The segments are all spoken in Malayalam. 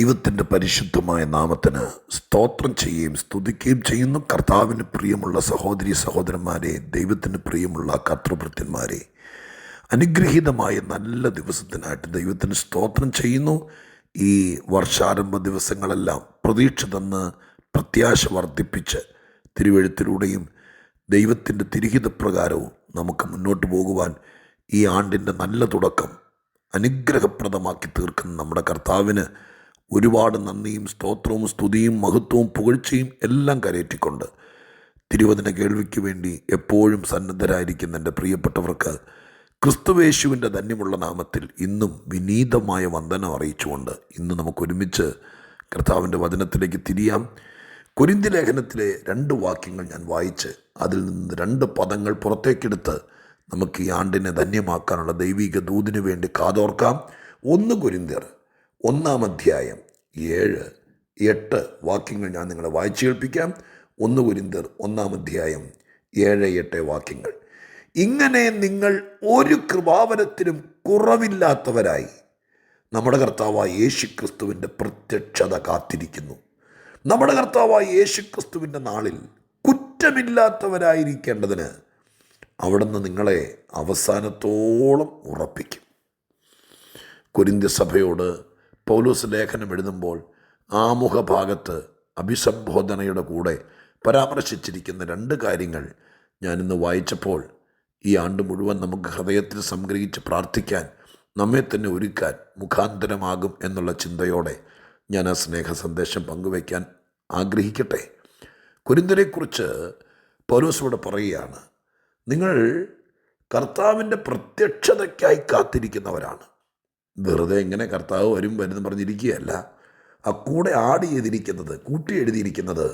ദൈവത്തിൻ്റെ പരിശുദ്ധമായ നാമത്തിന് സ്തോത്രം ചെയ്യുകയും സ്തുതിക്കുകയും ചെയ്യുന്നു. കർത്താവിന് പ്രിയമുള്ള സഹോദരി സഹോദരന്മാരെ, ദൈവത്തിന് പ്രിയമുള്ള കർത്തൃഭൃത്യന്മാരെ, അനുഗ്രഹീതമായ നല്ല ദിവസത്തിനായിട്ട് ദൈവത്തിന് സ്തോത്രം ചെയ്യുന്നു. ഈ വർഷാരംഭ ദിവസങ്ങളെല്ലാം പ്രതീക്ഷ തന്ന് പ്രത്യാശ വർദ്ധിപ്പിച്ച് തിരുവെഴുത്തിലൂടെയും ദൈവത്തിൻ്റെ തിരുഹിതപ്രകാരവും നമുക്ക് മുന്നോട്ട് പോകുവാൻ ഈ ആണ്ടിൻ്റെ നല്ല തുടക്കം അനുഗ്രഹപ്രദമാക്കി തീർക്കുന്ന നമ്മുടെ കർത്താവിന് ഒരുപാട് നന്ദിയും സ്തോത്രവും സ്തുതിയും മഹത്വവും പുകഴ്ചയും എല്ലാം കരയറ്റിക്കൊണ്ട് തിരുവചന കേൾവിക്ക് വേണ്ടി എപ്പോഴും സന്നദ്ധരായിരിക്കുന്ന എൻ്റെ പ്രിയപ്പെട്ടവർക്ക് ക്രിസ്തുവേശുവിൻ്റെ ധന്യമുള്ള നാമത്തിൽ ഇന്നും വിനീതമായ വന്ദനം അറിയിച്ചുകൊണ്ട് ഇന്ന് നമുക്കൊരുമിച്ച് കർത്താവിൻ്റെ വചനത്തിലേക്ക് തിരിയാം. കൊരിന്ഥി ലേഖനത്തിലെ 2 വാക്യങ്ങൾ ഞാൻ വായിച്ച് അതിൽ നിന്ന് 2 പദങ്ങൾ പുറത്തേക്കെടുത്ത് നമുക്ക് ഈ ആണ്ടിനെ ധന്യമാക്കാനുള്ള ദൈവിക ദൂതിനു വേണ്ടി കാതോർക്കാം. 1 കൊരിന്ത്യർ 1-ാം അധ്യായം 7-8 വാക്യങ്ങൾ ഞാൻ നിങ്ങളെ വായിച്ചു കേൾപ്പിക്കാം. 1 കൊരിന്ത്യർ 1-ാം അധ്യായം 7-8 വാക്യങ്ങൾ. ഇങ്ങനെ നിങ്ങൾ ഒരു കൃപാവരത്തിലും കുറവില്ലാത്തവരായി നമ്മുടെ കർത്താവായ യേശുക്രിസ്തുവിൻ്റെ പ്രത്യക്ഷത കാത്തിരിക്കുന്നു. നമ്മുടെ കർത്താവായ യേശുക്രിസ്തുവിൻ്റെ നാളിൽ കുറ്റമില്ലാത്തവരായിരിക്കേണ്ടതിന് അവിടുന്ന് നിങ്ങളെ അവസാനത്തോളം ഉറപ്പിക്കും. കൊരിന്ത്യ സഭയോട് പൗലോസ് ലേഖനം എഴുതുമ്പോൾ ആമുഖഭാഗത്ത് അഭിസംബോധനയുടെ കൂടെ പരാമർശിച്ചിരിക്കുന്ന 2 കാര്യങ്ങൾ ഞാനിന്ന് വായിച്ചപ്പോൾ ഈ ആണ്ട് മുഴുവൻ നമുക്ക് ഹൃദയത്തിൽ സംഗ്രഹിച്ച് പ്രാർത്ഥിക്കാൻ, നമ്മെ തന്നെ ഒരുക്കാൻ മുഖാന്തരമാകും എന്നുള്ള ചിന്തയോടെ ഞാൻ ആ സ്നേഹ സന്ദേശം പങ്കുവയ്ക്കാൻ ആഗ്രഹിക്കട്ടെ. കൊരിന്ത്യരെക്കുറിച്ച് പൗലോസ് ഇവിടെ പറയുകയാണ്, നിങ്ങൾ കർത്താവിൻ്റെ പ്രത്യക്ഷതയ്ക്കായി കാത്തിരിക്കുന്നവരാണ്. വെറുതെ എങ്ങനെ കർത്താവ് വരുമെന്ന് പറഞ്ഞിരിക്കുകയല്ല. ആ കൂടെ ആഡ് ചെയ്തിരിക്കുന്നത്, കൂട്ടി എഴുതിയിരിക്കുന്നത്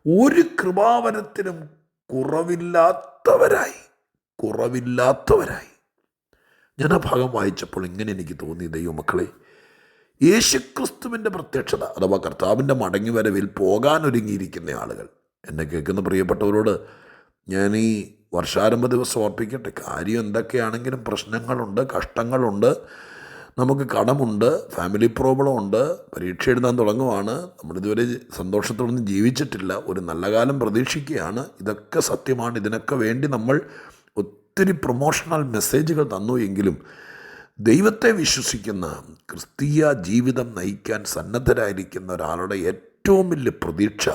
ഒരു കൃപാവരത്തിനും കുറവില്ലാത്തവരായി. ഞാൻ ആ ഭാഗം വായിച്ചപ്പോൾ ഇങ്ങനെ എനിക്ക് തോന്നി, ദൈവമക്കളെ, യേശുക്രിസ്തുവിൻ്റെ പ്രത്യക്ഷത അഥവാ കർത്താവിൻ്റെ മടങ്ങിവരവിൽ പോകാനൊരുങ്ങിയിരിക്കുന്ന ആളുകൾ. എന്നെ കേൾക്കുന്ന പ്രിയപ്പെട്ടവരോട് ഞാൻ ഈ വർഷാരംഭ ദിവസം ഓർപ്പിക്കട്ടെ. കാര്യം എന്തൊക്കെയാണെങ്കിലും പ്രശ്നങ്ങളുണ്ട്, കഷ്ടങ്ങളുണ്ട്, നമുക്ക് കടമുണ്ട്, ഫാമിലി പ്രോബ്ലം ഉണ്ട്, പരീക്ഷ എഴുതാൻ തുടങ്ങുവാണ്, നമ്മളിതുവരെ സന്തോഷത്തോടൊന്നും ജീവിച്ചിട്ടില്ല, ഒരു നല്ല കാലം പ്രതീക്ഷിക്കുകയാണ്. ഇതൊക്കെ സത്യമാണ്. ഇതിനൊക്കെ വേണ്ടി നമ്മൾ ഒത്തിരി പ്രൊമോഷണൽ മെസ്സേജുകൾ തന്നു എങ്കിലും ദൈവത്തെ വിശ്വസിക്കുന്ന ക്രിസ്തീയ ജീവിതം നയിക്കാൻ സന്നദ്ധരായിരിക്കുന്ന ഒരാളുടെ ഏറ്റവും വലിയ പ്രതീക്ഷ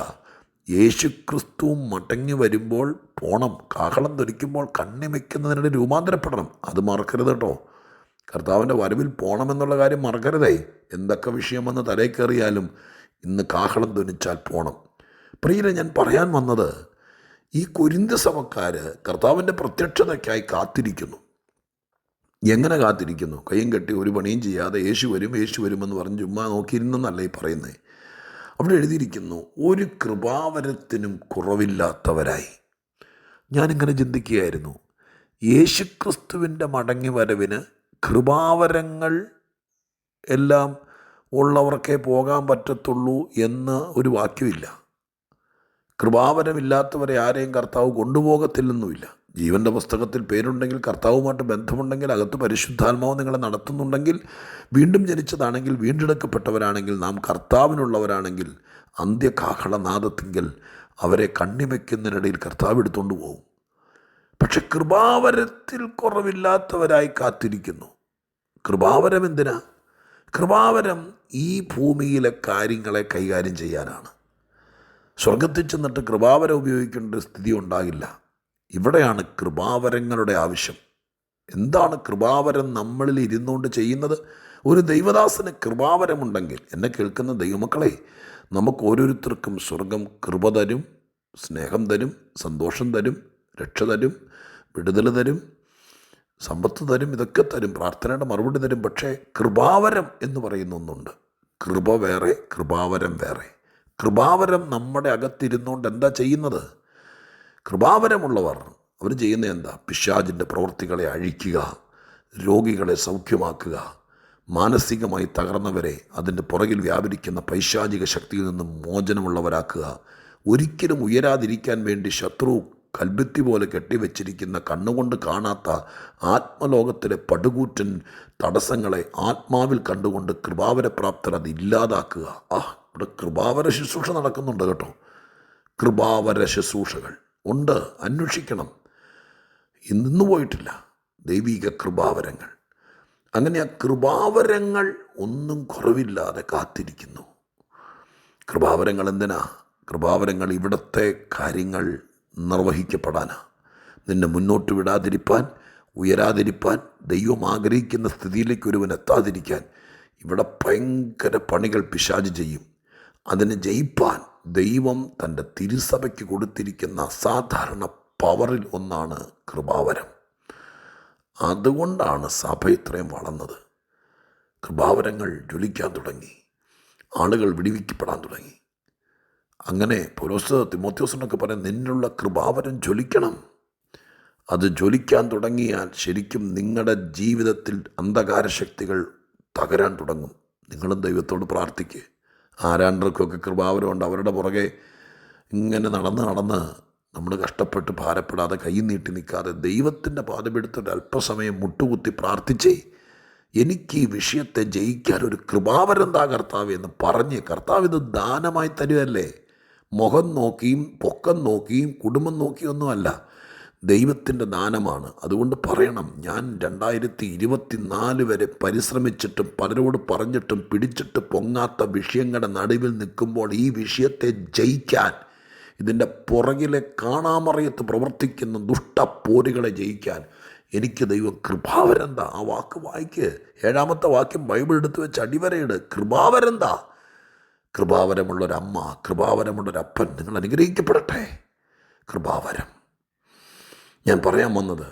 യേശുക്രിസ്തു മടങ്ങി വരുമ്പോൾ പോണം. കാഹളം ധരിക്കുമ്പോൾ കണ്ണിമയ്ക്കുന്നതിനിടെ രൂപാന്തരപ്പെടണം. അത് മറക്കരുത് കേട്ടോ. കർത്താവിൻ്റെ വരവിൽ പോകണമെന്നുള്ള കാര്യം മറക്കരുതേ. എന്തൊക്കെ വിഷയം വന്ന് തലേ കയറിയാലും ഇന്ന് കാഹളം ധ്വനിച്ചാൽ പോകണം. പ്രിയരെ, ഞാൻ പറയാൻ വന്നത്, ഈ കൊരിന്ത്യ സഭക്കാർ കർത്താവിൻ്റെ പ്രത്യക്ഷതയ്ക്കായി കാത്തിരിക്കുന്നു. എങ്ങനെ കാത്തിരിക്കുന്നു? കയ്യും കെട്ടി ഒരു പണിയും ചെയ്യാതെ യേശു വരുമെന്ന് പറഞ്ഞ് ചുമ്മാ നോക്കിയിരുന്നെന്നല്ല ഈ പറയുന്നത്. അവിടെ എഴുതിയിരിക്കുന്നു, ഒരു കൃപാവരത്തിനും കുറവില്ലാത്തവരായി. ഞാനിങ്ങനെ ചിന്തിക്കുകയായിരുന്നു, യേശുക്രിസ്തുവിൻ്റെ മടങ്ങി വരവിന് കൃപാവരങ്ങൾ എല്ലാം ഉള്ളവർക്കേ പോകാൻ പറ്റത്തുള്ളൂ എന്ന് ഒരു വാക്യമില്ല. കൃപാവരമില്ലാത്തവരെ ആരെയും കർത്താവ് കൊണ്ടുപോകത്തില്ലെന്നുമില്ല. ജീവൻ്റെ പുസ്തകത്തിൽ പേരുണ്ടെങ്കിൽ, കർത്താവുമായിട്ട് ബന്ധമുണ്ടെങ്കിൽ, അകത്ത് പരിശുദ്ധാത്മാവ് നിങ്ങളെ നടത്തുന്നുണ്ടെങ്കിൽ, വീണ്ടും ജനിച്ചതാണെങ്കിൽ, വീണ്ടെടുക്കപ്പെട്ടവരാണെങ്കിൽ, നാം കർത്താവിനുള്ളവരാണെങ്കിൽ, അന്ത്യകാഹളനാദത്തിങ്കൽ അവരെ കണ്ണിമയ്ക്കുന്നതിനിടയിൽ കർത്താവ് എടുത്തുകൊണ്ട് പോകും. പക്ഷെ കൃപാവരത്തിൽ കുറവില്ലാത്തവരായി കാത്തിരിക്കുന്നു. കൃപാവരം എന്തിനാ? കൃപാവരം ഈ ഭൂമിയിലെ കാര്യങ്ങളെ കൈകാര്യം ചെയ്യാനാണ്. സ്വർഗത്തിൽ ചെന്നിട്ട് കൃപാവരം ഉപയോഗിക്കേണ്ട സ്ഥിതി ഉണ്ടാകില്ല. ഇവിടെയാണ് കൃപാവരങ്ങളുടെ ആവശ്യം. എന്താണ് കൃപാവരം നമ്മളിൽ ഇരുന്നുകൊണ്ട് ചെയ്യുന്നത്? ഒരു ദൈവദാസന് കൃപാവരമുണ്ടെങ്കിൽ, എന്നെ കേൾക്കുന്ന ദൈവമക്കളെ, നമുക്ക് ഓരോരുത്തർക്കും സ്വർഗം കൃപ തരും, സ്നേഹം തരും, സന്തോഷം തരും, രക്ഷ തരും, വിടുതൽ തരും, സമ്പത്ത് തരും, ഇതൊക്കെ തരും, പ്രാർത്ഥനയുടെ മറുപടി തരും. പക്ഷേ കൃപാവരം എന്ന് പറയുന്ന ഒന്നുണ്ട്. കൃപ വേറെ, കൃപാവരം വേറെ. കൃപാവരം നമ്മുടെ അകത്തിരുന്നുകൊണ്ട് എന്താ ചെയ്യുന്നത്? കൃപാവരമുള്ളവർ അവർ ചെയ്യുന്നത് എന്താ? പിശാചിൻ്റെ പ്രവൃത്തികളെ അഴിക്കുക, രോഗികളെ സൗഖ്യമാക്കുക, മാനസികമായി തകർന്നവരെ അതിൻ്റെ പുറകിൽ വ്യാപരിക്കുന്ന പൈശാചിക ശക്തിയിൽ നിന്നും മോചനമുള്ളവരാക്കുക, ഒരിക്കലും ഉയരാതിരിക്കാൻ വേണ്ടി ശത്രു കൽഭിത്തി പോലെ കെട്ടിവെച്ചിരിക്കുന്ന കണ്ണുകൊണ്ട് കാണാത്ത ആത്മലോകത്തിലെ പടുകൂറ്റൻ തടസ്സങ്ങളെ ആത്മാവിൽ കണ്ടുകൊണ്ട് കൃപാവരപ്രാപ്തർ അത് ഇല്ലാതാക്കുക. ഇവിടെ കൃപാവര ശുശ്രൂഷ നടക്കുന്നുണ്ട് കേട്ടോ. കൃപാവര ശുശ്രൂഷകൾ ഉണ്ട്, അന്വേഷിക്കണം. ഇന്നു പോയിട്ടില്ല. ദൈവിക കൃപാവരങ്ങൾ. അങ്ങനെ ആ കൃപാവരങ്ങൾ ഒന്നും കുറവില്ലാതെ കാത്തിരിക്കുന്നു. കൃപാവരങ്ങൾ എന്തിനാ? കൃപാവരങ്ങൾ ഇവിടുത്തെ കാര്യങ്ങൾ നിർവഹിക്കപ്പെടാനാ. നിന്നെ മുന്നോട്ട് വിടാതിരിപ്പാൻ, ഉയരാതിരിപ്പാൻ, ദൈവം ആഗ്രഹിക്കുന്ന സ്ഥിതിയിലേക്ക് ഒരുവൻ എത്താതിരിക്കാൻ ഇവിടെ ഭയങ്കര പണികൾ പിശാച് ചെയ്യും. അതിനെ ജയിപ്പാൻ ദൈവം തൻ്റെ തിരുസഭയ്ക്ക് കൊടുത്തിരിക്കുന്ന അസാധാരണ പവറിൽ ഒന്നാണ് കൃപാവരം. അതുകൊണ്ടാണ് സഭ ഇത്രയും വളർന്നത്. കൃപാവരങ്ങൾ ജ്വലിക്കാൻ തുടങ്ങി, ആളുകൾ വിടിവിക്കപ്പെടാൻ തുടങ്ങി. അങ്ങനെ പൗലോസ് തിമോഥെയോസിനൊക്കെ പറയാൻ, നിന്നുള്ള കൃപാവരം ജ്വലിക്കണം. അത് ജ്വലിക്കാൻ തുടങ്ങിയാൽ ശരിക്കും നിങ്ങളുടെ ജീവിതത്തിൽ അന്ധകാര ശക്തികൾ തകരാൻ തുടങ്ങും. നിങ്ങളും ദൈവത്തോട് പ്രാർത്ഥിക്കുക. ആരാണ്ടർക്കൊക്കെ കൃപാവരമുണ്ട്, അവരുടെ പുറകെ ഇങ്ങനെ നടന്ന് നമ്മൾ കഷ്ടപ്പെട്ട് ഭാരപ്പെടാതെ കൈ നീട്ടി നിൽക്കാതെ ദൈവത്തിൻ്റെ പാദമെടുത്തിട്ട് അല്പസമയം മുട്ടുകുത്തി പ്രാർത്ഥിച്ചേ, എനിക്ക് ഈ വിഷയത്തെ ജയിക്കാൻ ഒരു കൃപാവരം താ കർത്താവ് എന്ന് പറഞ്ഞ്, കർത്താവ് ഇത് ദാനമായി തരുമല്ലേ. മുഖം നോക്കിയും പൊക്കം നോക്കിയും കുടുംബം നോക്കിയൊന്നുമല്ല, ദൈവത്തിൻ്റെ ദാനമാണ്. അതുകൊണ്ട് പറയണം, ഞാൻ 2024 വരെ പരിശ്രമിച്ചിട്ടും പലരോട് പറഞ്ഞിട്ടും പിടിച്ചിട്ട് പൊങ്ങാത്ത വിഷയങ്ങളുടെ നടുവിൽ നിൽക്കുമ്പോൾ ഈ വിഷയത്തെ ജയിക്കാൻ, ഇതിൻ്റെ പുറകിലെ കാണാമറിയത്ത് പ്രവർത്തിക്കുന്ന ദുഷ്ടപ്പോരുകളെ ജയിക്കാൻ എനിക്ക് ദൈവം കൃപാവരന്താ. ആ വാക്ക് വായിക്ക്. 7-ാമത്തെ വാക്യം ബൈബിൾ എടുത്ത് വെച്ച് അടിവരയിട്. കൃപാവരന്താ. കൃപാവരമുള്ളൊരമ്മ, കൃപാവരമുള്ളൊരപ്പൻ നിങ്ങൾ അനുഗ്രഹിക്കപ്പെടട്ടെ. കൃപാവരം. ഞാൻ പറയാൻ വന്നത്,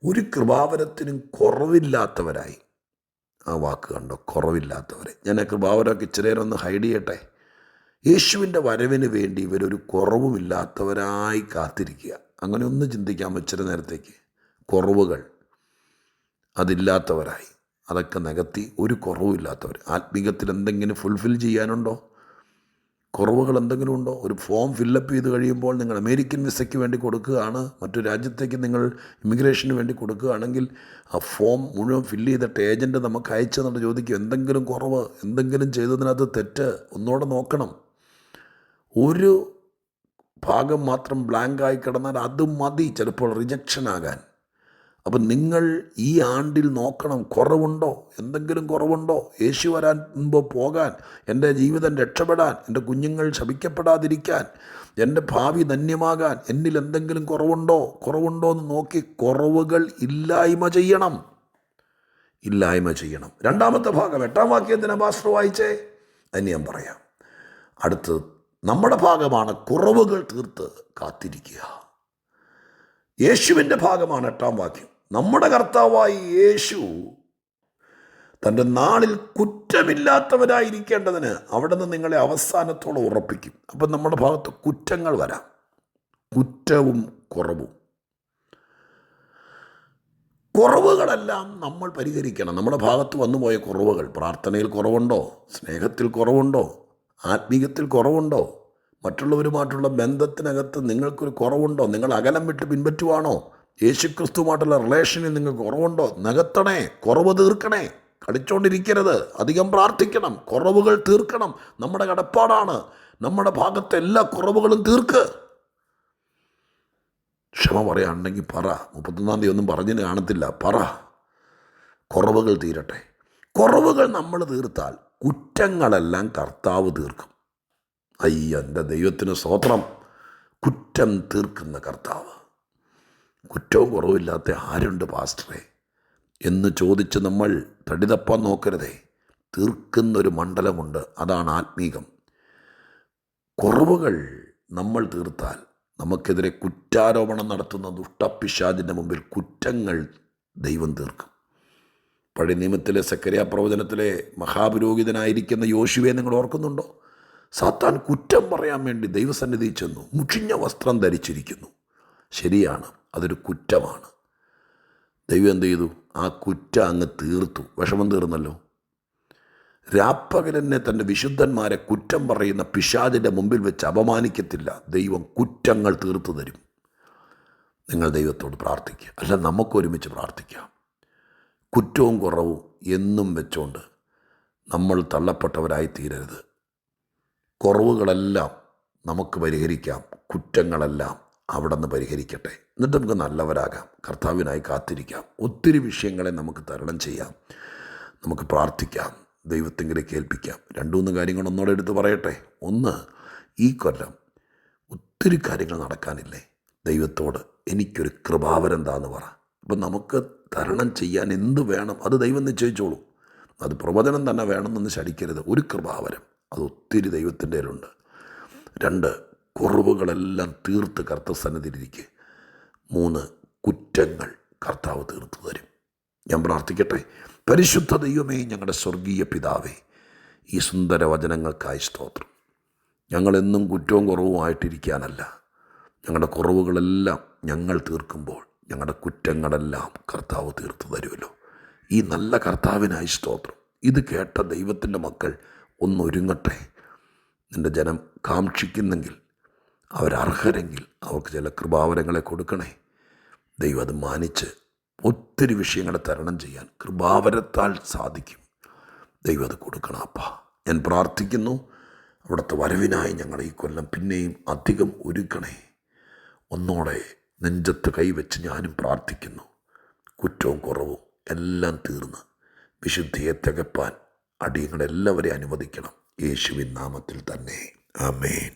ഒരു കൃപാവരത്തിനും കുറവില്ലാത്തവരായി. ആ വാക്ക് കണ്ടോ, കുറവില്ലാത്തവരെ. ഞാൻ ആ കൃപാവരമൊക്കെ ഇച്ചിരി നേരം ഒന്ന് ഹൈഡ് ചെയ്യട്ടെ. യേശുവിൻ്റെ വരവിന് വേണ്ടി ഇവരൊരു കുറവുമില്ലാത്തവരായി കാത്തിരിക്കുക. അങ്ങനെ ഒന്ന് ചിന്തിക്കാം ഇച്ചിരി നേരത്തേക്ക്. കുറവുകൾ അതില്ലാത്തവരായി, അതൊക്കെ നികത്തി ഒരു കുറവുമില്ലാത്തവർ. ആത്മീകത്തിൽ എന്തെങ്കിലും ഫുൾഫിൽ ചെയ്യാനുണ്ടോ? കുറവുകൾ എന്തെങ്കിലും ഉണ്ടോ? ഒരു ഫോം ഫില്ലപ്പ് ചെയ്ത് കഴിയുമ്പോൾ നിങ്ങൾ അമേരിക്കൻ വിസയ്ക്ക് വേണ്ടി കൊടുക്കുകയാണ്, മറ്റൊരു രാജ്യത്തേക്ക് നിങ്ങൾ ഇമിഗ്രേഷന് വേണ്ടി കൊടുക്കുകയാണെങ്കിൽ ആ ഫോം മുഴുവൻ ഫില്ല് ചെയ്തിട്ട് ഏജൻറ്റ് നമുക്ക് അയച്ചെന്നുണ്ട് ചോദിക്കും, എന്തെങ്കിലും കുറവ്, എന്തെങ്കിലും ചെയ്തതിനകത്ത് തെറ്റ് ഒന്നുകൂടെ നോക്കണം. ഒരു ഭാഗം മാത്രം ബ്ലാങ്കായി കിടന്നാൽ അത് മതി ചിലപ്പോൾ റിജക്ഷൻ ആകാൻ. അപ്പം നിങ്ങൾ ഈ ആണ്ടിൽ നോക്കണം, കുറവുണ്ടോ, എന്തെങ്കിലും കുറവുണ്ടോ, യേശു വരാൻ മുമ്പ് പോകാൻ, എൻ്റെ ജീവിതം രക്ഷപ്പെടാൻ, എൻ്റെ കുഞ്ഞുങ്ങൾ ശപിക്കപ്പെടാതിരിക്കാൻ, എൻ്റെ ഭാവി ധന്യമാകാൻ എന്നിൽ എന്തെങ്കിലും കുറവുണ്ടോ എന്ന് നോക്കി കുറവുകൾ ഇല്ലായ്മ ചെയ്യണം. 2-ാമത്തെ ഭാഗം 8-ാം വാക്യത്തിന് പാസ്റ്റർ വായിച്ചേ. അതിന് ഞാൻ പറയാം. അടുത്തത് നമ്മുടെ ഭാഗമാണ് കുറവുകൾ തീർത്ത് കാത്തിരിക്കുക. യേശുവിൻ്റെ ഭാഗമാണ് 8-ാം വാക്യം. നമ്മുടെ കർത്താവായി യേശു തൻ്റെ നാളിൽ കുറ്റമില്ലാത്തവരായിരിക്കേണ്ടതിന് അവിടെ നിന്ന് നിങ്ങളെ അവസാനത്തോളം ഉറപ്പിക്കും. അപ്പം നമ്മുടെ ഭാഗത്ത് കുറ്റങ്ങൾ വരാം, കുറ്റവും കുറവും. കുറവുകളെല്ലാം നമ്മൾ പരിഹരിക്കണം. നമ്മുടെ ഭാഗത്ത് വന്നുപോയ കുറവുകൾ, പ്രാർത്ഥനയിൽ കുറവുണ്ടോ, സ്നേഹത്തിൽ കുറവുണ്ടോ, ആത്മീയത്തിൽ കുറവുണ്ടോ, മറ്റുള്ളവരുമായിട്ടുള്ള ബന്ധത്തിനകത്ത് നിങ്ങൾക്കൊരു കുറവുണ്ടോ, നിങ്ങൾ അകലം വിട്ട് പിൻപറ്റുവാണോ, യേശുക്രിസ്തുവുമായിട്ടുള്ള റിലേഷനിൽ നിങ്ങൾക്ക് കുറവുണ്ടോ, നികത്തണേ, കുറവ് തീർക്കണേ. കളിച്ചോണ്ടിരിക്കരുത്, അധികം പ്രാർത്ഥിക്കണം, കുറവുകൾ തീർക്കണം. നമ്മുടെ കടപ്പാടാണ്. നമ്മുടെ ഭാഗത്തെ എല്ലാ കുറവുകളും തീർക്ക്. ക്ഷമ പറയാനുണ്ടെങ്കിൽ പറ. 31-ാം തീയതി ഒന്നും പറഞ്ഞിന് കാണത്തില്ല, പറ. കുറവുകൾ തീരട്ടെ. കുറവുകൾ നമ്മൾ തീർത്താൽ കുറ്റങ്ങളെല്ലാം കർത്താവ് തീർക്കും. എൻ്റെ ദൈവത്തിന് സ്തോത്രം. കുറ്റം തീർക്കുന്ന കർത്താവ്. കുറ്റവും കുറവില്ലാത്ത ആരുണ്ട് പാസ്റ്ററെ എന്ന് ചോദിച്ച് നമ്മൾ തടിതപ്പാൻ നോക്കരുതേ. തീർക്കുന്നൊരു മണ്ഡലമുണ്ട്, അതാണ് ആത്മീകം. കുറവുകൾ നമ്മൾ തീർത്താൽ നമുക്കെതിരെ കുറ്റാരോപണം നടത്തുന്ന ദുഷ്ടപിശാചിൻ്റെ മുമ്പിൽ കുറ്റങ്ങൾ ദൈവം തീർക്കും. പഴയ നിയമത്തിലെ സെക്കര്യാ പ്രവചനത്തിലെ മഹാപുരോഹിതനായിരിക്കുന്ന യോശുവയെ നിങ്ങൾ ഓർക്കുന്നുണ്ടോ? സാത്താൻ കുറ്റം പറയാൻ വേണ്ടി ദൈവസന്നിധി ചെന്നു. മുഷിഞ്ഞ വസ്ത്രം ധരിച്ചിരിക്കുന്നു. ശരിയാണ്, അതൊരു കുറ്റമാണ്. ദൈവം എന്ത് ചെയ്തു? ആ കുറ്റം അങ്ങ് തീർത്തു. വിഷമം തീർന്നല്ലോ. രാപ്പകലെന്നെ തൻ്റെ വിശുദ്ധന്മാരെ കുറ്റം പറയുന്ന പിശാചിൻ്റെ മുമ്പിൽ വെച്ച് അപമാനിക്കത്തില്ല. ദൈവം കുറ്റങ്ങൾ തീർത്തു തരും. നിങ്ങൾ ദൈവത്തോട് പ്രാർത്ഥിക്കുക. അല്ല, നമുക്കൊരുമിച്ച് പ്രാർത്ഥിക്കാം. കുറ്റവും കുറവും എന്നും വെച്ചുകൊണ്ട് നമ്മൾ തള്ളപ്പെട്ടവരായി തീരരുത്. കുറവുകളെല്ലാം നമുക്ക് പരിഹരിക്കാം, കുറ്റങ്ങളെല്ലാം അവിടെ നിന്ന് പരിഹരിക്കട്ടെ. എന്നിട്ട് നമുക്ക് നല്ലവരാകാം, കർത്താവിനായി കാത്തിരിക്കാം. ഒത്തിരി വിഷയങ്ങളെ നമുക്ക് തരണം ചെയ്യാം, നമുക്ക് പ്രാർത്ഥിക്കാം, ദൈവത്തെങ്കിലേക്ക് ഏൽപ്പിക്കാം. 2-3 കാര്യങ്ങൾ ഒന്നോടെ എടുത്ത് പറയട്ടെ. ഒന്ന്, ഈ കൊല്ലം ഒത്തിരി കാര്യങ്ങൾ നടക്കാനില്ലേ? ദൈവത്തോട് എനിക്കൊരു കൃപാവരം എന്താന്ന് പറ. അപ്പം നമുക്ക് തരണം ചെയ്യാൻ എന്ത് വേണം അത് ദൈവം നിശ്ചയിച്ചോളൂ. അത് പ്രവചനം തന്നെ വേണമെന്ന് ശടിക്കരുത്. ഒരു കൃപാവരം അത് ഒത്തിരി ദൈവത്തിൻ്റെ കയ്യിലുണ്ട്. 2, കുറവുകളെല്ലാം തീർത്ത് കർത്തസന്നിധിയിലിരിക്കുക. 3, കുറ്റങ്ങൾ കർത്താവ് തീർത്തു തരും. ഞാൻ പ്രാർത്ഥിക്കട്ടെ. പരിശുദ്ധ ദൈവമേ, ഞങ്ങളുടെ സ്വർഗീയ പിതാവേ, ഈ സുന്ദര വചനങ്ങൾക്കായി സ്തോത്രം. ഞങ്ങളെന്നും കുറ്റവും കുറവുമായിട്ടിരിക്കാനല്ല, ഞങ്ങളുടെ കുറവുകളെല്ലാം ഞങ്ങൾ തീർക്കുമ്പോൾ ഞങ്ങളുടെ കുറ്റങ്ങളെല്ലാം കർത്താവ് തീർത്തു തരുമല്ലോ. ഈ നല്ല കർത്താവിനായി സ്തോത്രം. ഇത് കേട്ട ദൈവത്തിൻ്റെ മക്കൾ ഒന്നൊരുങ്ങട്ടെ. നിൻ്റെ ജനം കാക്ഷിക്കുന്നെങ്കിൽ, അവരർഹരെങ്കിൽ അവർക്ക് ചില കൃപാവരങ്ങളെ കൊടുക്കണേ. ദൈവം അത് മാനിച്ച് ഒത്തിരി വിഷയങ്ങളെ തരണം ചെയ്യാൻ കൃപാവരത്താൽ സാധിക്കും. ദൈവം അത് കൊടുക്കണം അപ്പാ. ഞാൻ പ്രാർത്ഥിക്കുന്നു, അവിടുത്തെ വരവിനായി ഞങ്ങൾ ഈ കൊല്ലം പിന്നെയും അധികം ഒരുക്കണേ. ഒന്നോടെ നെഞ്ചത്ത് കൈവച്ച് ഞാനും പ്രാർത്ഥിക്കുന്നു. കുറ്റവും കുറവും എല്ലാം തീർന്ന് വിശുദ്ധിയെ തികപ്പാൻ അടിയങ്ങളെല്ലാവരെയും അനുവദിക്കണം. യേശുവിൻ നാമത്തിൽ തന്നെ. ആമേൻ.